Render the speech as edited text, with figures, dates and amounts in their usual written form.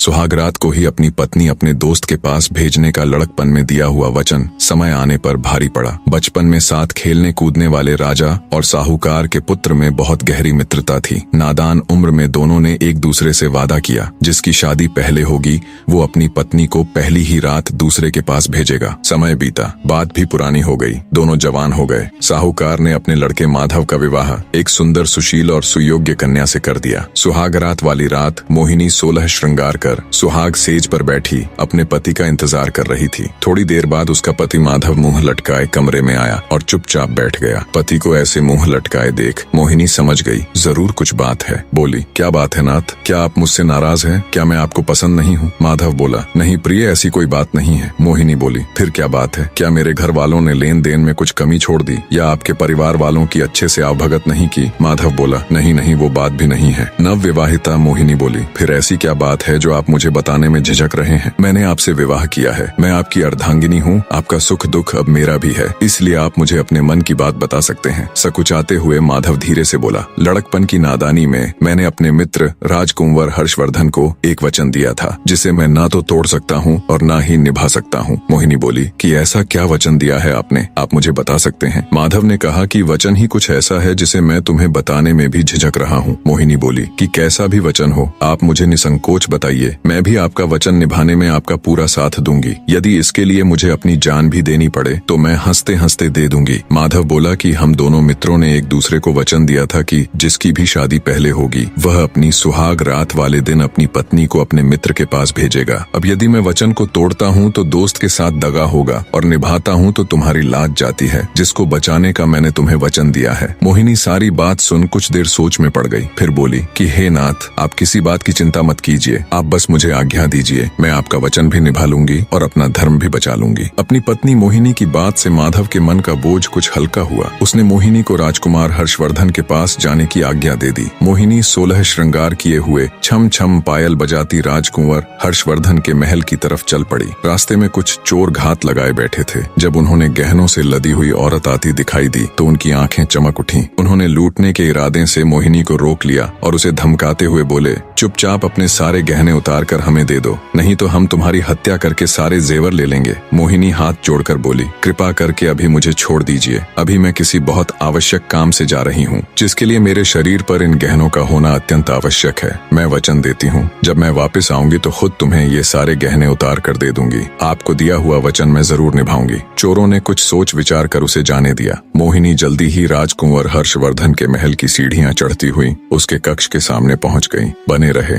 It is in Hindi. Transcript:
सुहागरात को ही अपनी पत्नी अपने दोस्त के पास भेजने का लड़कपन में दिया हुआ वचन समय आने पर भारी पड़ा। बचपन में साथ खेलने कूदने वाले राजा और साहूकार के पुत्र में बहुत गहरी मित्रता थी। नादान उम्र में दोनों ने एक दूसरे से वादा किया, जिसकी शादी पहले होगी वो अपनी पत्नी को पहली ही रात दूसरे के पास भेजेगा। समय बीता, बात भी पुरानी हो गई, दोनों जवान हो गए। साहूकार ने अपने लड़के माधव का विवाह एक सुंदर, सुशील और सुयोग्य कन्या से कर दिया। सुहागरात वाली रात मोहिनी 16 श्रृंगार कर सुहाग सेज पर बैठी अपने पति का इंतजार कर रही थी। थोड़ी देर बाद उसका पति माधव मुंह लटकाए कमरे में आया और चुपचाप बैठ गया। पति को ऐसे मुंह लटकाए देख मोहिनी समझ गई, जरूर कुछ बात है। बोली, क्या बात है नाथ, क्या आप मुझसे नाराज हैं? क्या मैं आपको पसंद नहीं हूँ? माधव बोला, नहीं प्रिय, ऐसी कोई बात नहीं है। मोहिनी बोली, फिर क्या बात है? क्या मेरे घर वालों ने लेन देन में कुछ कमी छोड़ दी या आपके परिवार वालों की अच्छे से आवभगत नहीं की? माधव बोला, नहीं नहीं, वो बात भी नहीं है। नवविवाहिता मोहिनी बोली, फिर ऐसी क्या बात है जो आप मुझे बताने में झिझक रहे हैं? मैंने आपसे विवाह किया है, मैं आपकी अर्धांगिनी हूँ, आपका सुख दुख अब मेरा भी है, इसलिए आप मुझे अपने मन की बात बता सकते हैं। सकुचाते हुए माधव धीरे से बोला, लड़कपन की नादानी में मैंने अपने मित्र राजकुंवर हर्षवर्धन को एक वचन दिया था, जिसे मैं ना तो तोड़ सकता हूँ और ना ही निभा सकता हूँ। मोहिनी बोली, कि ऐसा क्या वचन दिया है आपने, आप मुझे बता सकते हैं? माधव ने कहा कि वचन ही कुछ ऐसा है जिसे मैं तुम्हें बताने में भी झिझक रहा हूँ। मोहिनी बोली, कि कैसा भी वचन हो आप मुझे निसंकोच बताइए, मैं भी आपका वचन निभाने में आपका पूरा साथ दूंगी। यदि इसके लिए मुझे अपनी जान भी देनी पड़े तो मैं हंसते हंसते दे दूंगी। माधव बोला कि हम दोनों मित्रों ने एक दूसरे को वचन दिया था कि जिसकी भी शादी पहले होगी वह अपनी सुहाग रात वाले दिन अपनी पत्नी को अपने मित्र के पास भेजेगा। अब यदि मैं वचन को तोड़ता हूँ तो दोस्त के साथ दगा होगा और निभाता हूँ तो तुम्हारी लाज जाती है, जिसको बचाने का मैंने तुम्हें वचन दिया है। मोहिनी सारी बात सुन कुछ देर सोच में पड़ गई, फिर बोली कि हे नाथ, आप किसी बात की चिंता मत कीजिए, आप बस मुझे आज्ञा दीजिए, मैं आपका वचन भी निभा लूंगी और अपना धर्म भी बचा लूंगी। अपनी पत्नी मोहिनी की बात से माधव के मन का बोझ कुछ हल्का हुआ। उसने मोहिनी को राजकुमार हर्षवर्धन के पास जाने की आज्ञा दे दी। मोहिनी 16 श्रृंगार किए हुए छम छम पायल बजाती राजकुंवर हर्षवर्धन के महल की तरफ चल पड़ी। रास्ते में कुछ चोर घात लगाए बैठे थे। जब उन्होंने गहनों से लदी हुई औरत आती दिखाई दी तो उनकी आंखें चमक उठी। उन्होंने लूटने के इरादे से मोहिनी को रोक लिया और उसे धमकाते हुए बोले, चुपचाप अपने सारे गहने उतार कर हमें दे दो, नहीं तो हम तुम्हारी हत्या करके सारे जेवर ले लेंगे। मोहिनी हाथ जोड़कर बोली, कृपा करके अभी मुझे छोड़ दीजिए, अभी मैं किसी बहुत आवश्यक काम से जा रही हूँ, जिसके लिए मेरे शरीर पर इन गहनों का होना अत्यंत आवश्यक है। मैं वचन देती हूँ, जब मैं वापस आऊंगी तो खुद तुम्हें ये सारे गहने उतार कर दे दूंगी। आपको दिया हुआ वचन मैं जरूर निभाऊंगी। चोरों ने कुछ सोच विचार कर उसे जाने दिया। मोहिनी जल्दी ही राजकुंवर हर्षवर्धन के महल की सीढ़ियां चढ़ती हुई उसके कक्ष के सामने पहुंच गई। बने रहे।